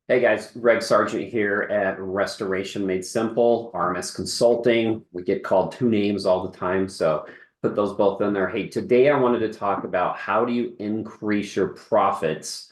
Hey guys, Gregg Sargent here at Restoration Made Simple, RMS Consulting. We get called two names all the time, so put those both in there. Hey, today I wanted to talk about how do you increase your profits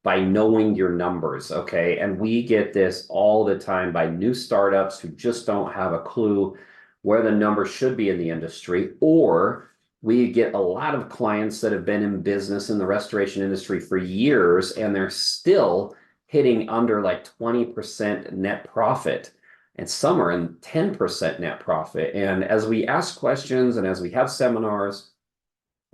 by knowing your numbers, okay? And we get this all the time by new startups who just don't have a clue where the numbers should be in the industry, or we get a lot of clients that have been in business in the restoration industry for years and they're still hitting under like 20% net profit. And some are in 10% net profit. And as we ask questions and as we have seminars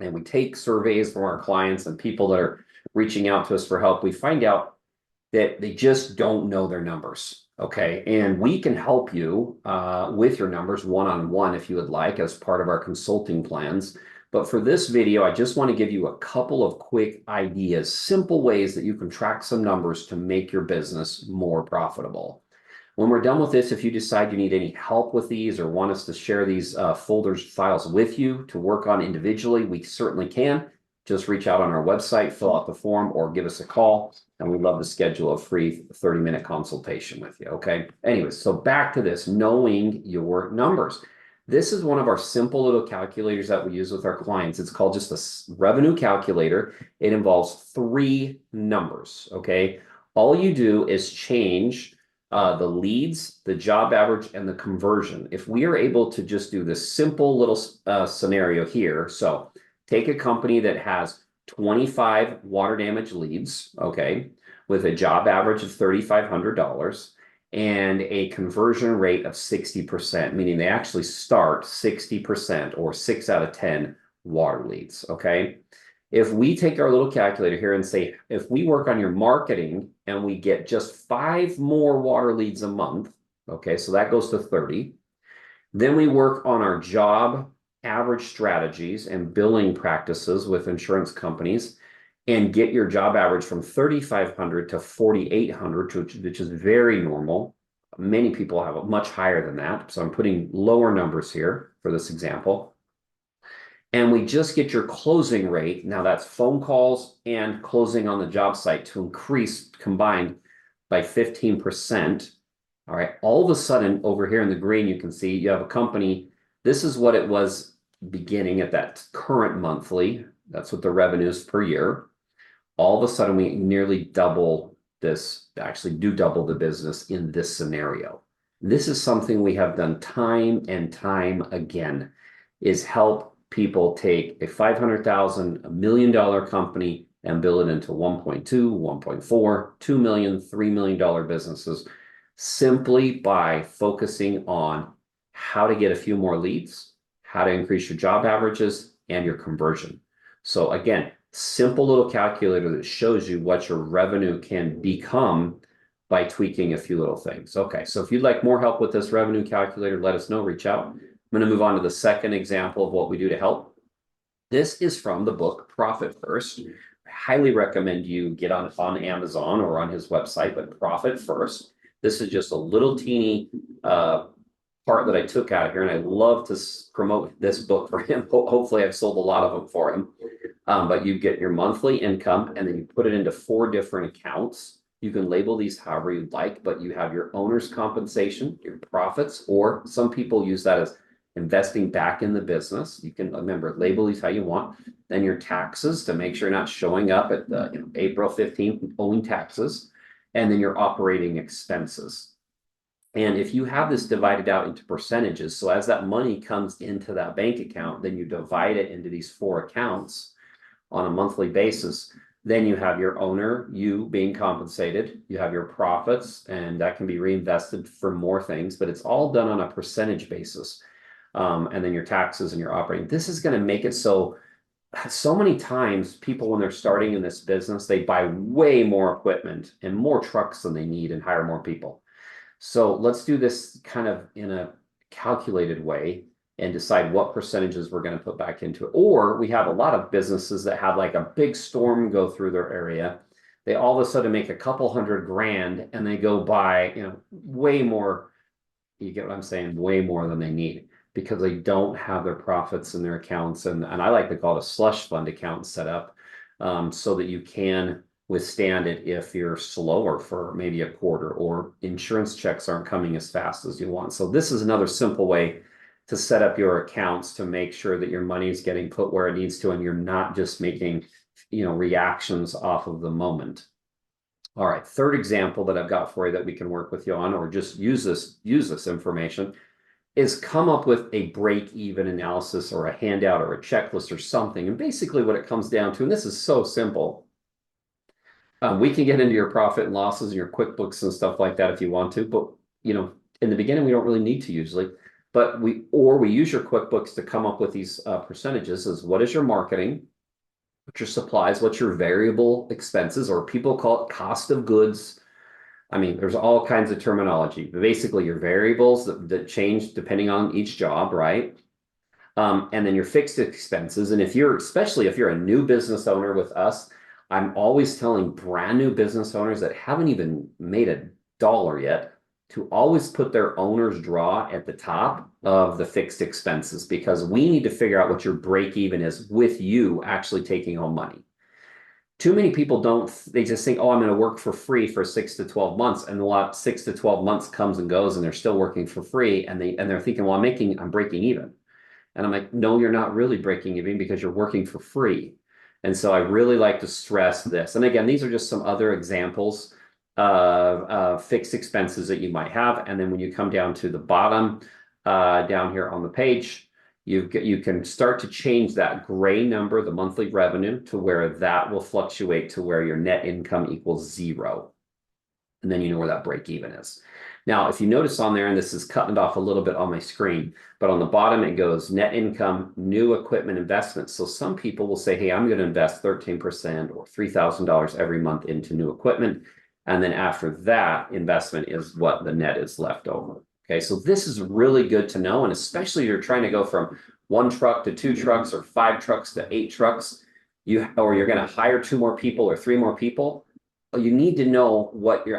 and we take surveys from our clients and people that are reaching out to us for help, we find out that they just don't know their numbers. Okay. And we can help you with your numbers one-on-one if you would like as part of our consulting plans. But for this video, I just want to give you a couple of quick ideas, simple ways that you can track some numbers to make your business more profitable. When we're done with this, if you decide you need any help with these or want us to share these folders, files with you to work on individually, we certainly can. Just reach out on our website, fill out the form, or give us a call, and we'd love to schedule a free 30-minute consultation with you, okay? Anyways, so back to this, knowing your numbers. This is one of our simple little calculators that we use with our clients. It's called just a revenue calculator. It involves three numbers, okay? All you do is change the leads, the job average, and the conversion. If we are able to just do this simple little scenario here, so take a company that has 25 water damage leads, okay, with a job average of $3,500 and a conversion rate of 60%, meaning they actually start 60% or 6 out of 10 water leads, okay? If we take our little calculator here and say, if we work on your marketing and we get just 5 more water leads a month, okay, so that goes to 30. Then we work on our job average strategies and billing practices with insurance companies and get your job average from 3,500 to 4,800, which is very normal. Many people have it much higher than that. So I'm putting lower numbers here for this example. And we just get your closing rate. Now that's phone calls and closing on the job site to increase combined by 15%. All right. All of a sudden over here in the green, you can see you have a company. This is what it was beginning at that current monthly. That's what the revenue is per year. All of a sudden we nearly double this, actually do double the business in this scenario. This is something we have done time and time again, is help people take a $500,000, $1 million company and build it into 1.2, 1.4, 2 million, $3 million businesses simply by focusing on how to get a few more leads, how to increase your job averages and your conversion. So again, simple little calculator that shows you what your revenue can become by tweaking a few little things. Okay, so if you'd like more help with this revenue calculator, let us know, reach out. I'm going to move on to the second example of what we do to help. This is from the book Profit First. I highly recommend you get on Amazon or on his website, but Profit First. This is just a little teeny part that I took out of here, and I love to promote this book for him. Hopefully I've sold a lot of them for him. But you get your monthly income, and then you put it into 4 different accounts. You can label these however you'd like, but you have your owner's compensation, your profits, or some people use that as investing back in the business. You can, remember, label these how you want. Then your taxes to make sure you're not showing up at the April 15th owing taxes, and then your operating expenses. And if you have this divided out into percentages, so as that money comes into that bank account, then you divide it into these 4 accounts on a monthly basis. Then you have your owner, you being compensated, you have your profits, and that can be reinvested for more things, but it's all done on a percentage basis. And then your taxes and your operating. This is going to make it so many times people, when they're starting in this business, they buy way more equipment and more trucks than they need and hire more people. So let's do this kind of in a calculated way and decide what percentages we're going to put back into it. Or we have a lot of businesses that have like a big storm go through their area. They all of a sudden make a couple $100,000 and they go buy, way more. You get what I'm saying? Way more than they need, because they don't have their profits in their accounts. And I like to call it a slush fund account set up so that you can withstand it if you're slower for maybe a quarter, or insurance checks aren't coming as fast as you want. So this is another simple way to set up your accounts to make sure that your money is getting put where it needs to, and you're not just making, reactions off of the moment. All right, third example that I've got for you that we can work with you on, or just use this information, is come up with a break-even analysis or a handout or a checklist or something. And basically what it comes down to, and this is so simple, we can get into your profit and losses and your QuickBooks and stuff like that if you want to, but in the beginning we don't really need to usually. But we use your QuickBooks to come up with these percentages. As what is your marketing, what's your supplies, what's your variable expenses, or people call it cost of goods. I mean, there's all kinds of terminology, but basically your variables that change depending on each job, right? And then your fixed expenses. And especially if you're a new business owner with us, I'm always telling brand new business owners that haven't even made a dollar yet to always put their owner's draw at the top of the fixed expenses, because we need to figure out what your break even is with you actually taking home money. Too many people they just think, oh, I'm going to work for free for 6 to 12 months. And 6 to 12 months comes and goes and they're still working for free. And they're thinking, well, I'm breaking even. And I'm like, no, you're not really breaking even, because you're working for free. And so I really like to stress this. And again, these are just some other examples of fixed expenses that you might have. And then when you come down to the bottom, down here on the page, you can start to change that gray number, the monthly revenue, to where that will fluctuate to where your net income equals 0. And then you know where that break even is. Now, if you notice on there, and this is cutting it off a little bit on my screen, but on the bottom it goes net income, new equipment investments. So some people will say, hey, I'm going to invest 13% or $3,000 every month into new equipment. And then after that investment is what the net is left over. Okay, so this is really good to know. And especially if you're trying to go from 1 truck to 2 trucks or 5 trucks to 8 trucks, or you're going to hire 2 more people or 3 more people, you need to know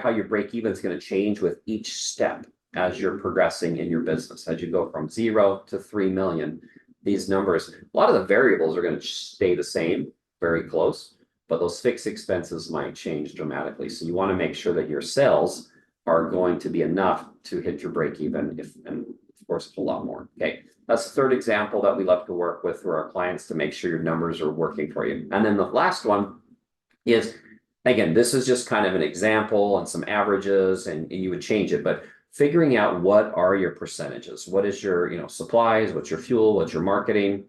how your break even is going to change with each step as you're progressing in your business. As you go from 0 to 3 million, these numbers, a lot of the variables are going to stay the same, very close, but those fixed expenses might change dramatically. So you want to make sure that your sales are going to be enough to hit your break even, and of course a lot more. Okay, that's the third example that we love to work with for our clients to make sure your numbers are working for you. And then the last one is, again, this is just kind of an example and some averages, and you would change it, but figuring out what are your percentages, what is your supplies, what's your fuel, what's your marketing,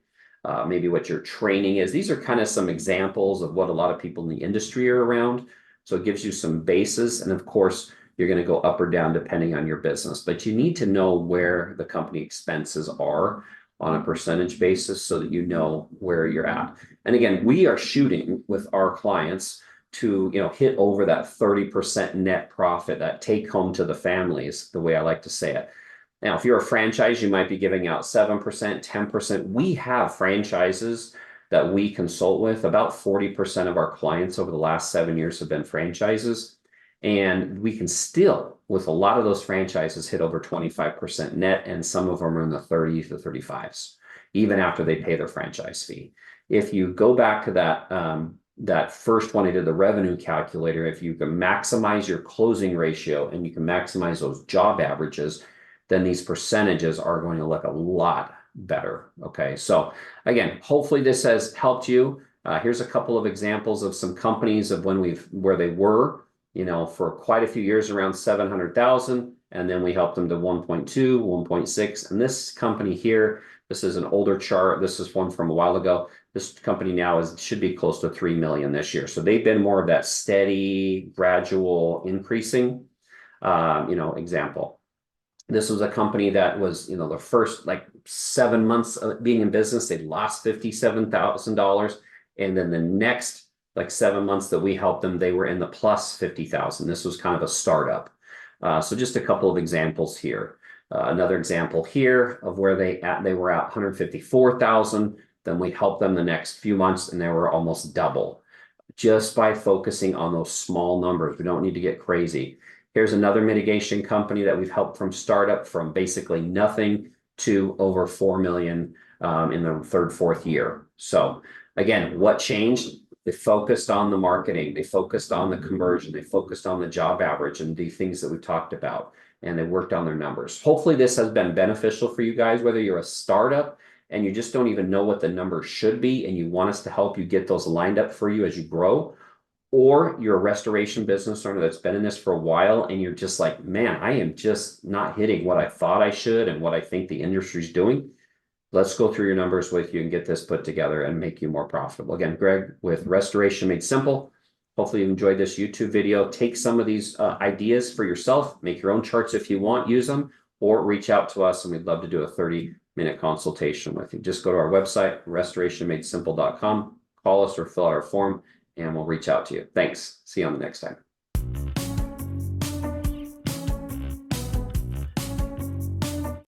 maybe what your training is. These are kind of some examples of what a lot of people in the industry are around. So it gives you some bases, and of course you're going to go up or down depending on your business, but you need to know where the company expenses are on a percentage basis so that you know where you're at. And again, we are shooting with our clients to hit over that 30% net profit, that take home to the families, the way I like to say it. Now, if you're a franchise, you might be giving out 7%, 10%. We have franchises that we consult with. About 40% of our clients over the last 7 years have been franchises. And we can still, with a lot of those franchises, hit over 25% net, and some of them are in the 30s to 35s, even after they pay their franchise fee. If you go back to that first one I did, the revenue calculator, if you can maximize your closing ratio and you can maximize those job averages, then these percentages are going to look a lot better. Okay, so again, hopefully this has helped you. Here's a couple of examples of some companies of where they were, for quite a few years, around 700,000, and then we helped them to 1.2, 1.6, and this company here, this is an older chart. This is one from a while ago. This company now should be close to 3 million this year. So they've been more of that steady, gradual increasing, example. This was a company that was, the first 7 months of being in business, they lost $57,000. And then the next 7 months that we helped them, they were in the plus 50,000. This was kind of a startup. So just a couple of examples here. Another example here of where they were at 154,000. Then we helped them the next few months and they were almost double, just by focusing on those small numbers. We don't need to get crazy. Here's another mitigation company that we've helped from startup, from basically nothing to over 4 million in the third, fourth year. So again, what changed? They focused on the marketing, they focused on the conversion, they focused on the job average and the things that we talked about, and they worked on their numbers. Hopefully this has been beneficial for you guys, whether you're a startup and you just don't even know what the numbers should be and you want us to help you get those lined up for you as you grow, or you're a restoration business owner that's been in this for a while and you're just like, man, I am just not hitting what I thought I should and what I think the industry's doing. Let's go through your numbers with you and get this put together and make you more profitable. Again, Greg with Restoration Made Simple. Hopefully you enjoyed this YouTube video. Take some of these ideas for yourself, make your own charts if you want, use them, or reach out to us and we'd love to do a 30-minute consultation with you. Just go to our website, restorationmadesimple.com, call us or fill out our form, and we'll reach out to you. Thanks. See you on the next time.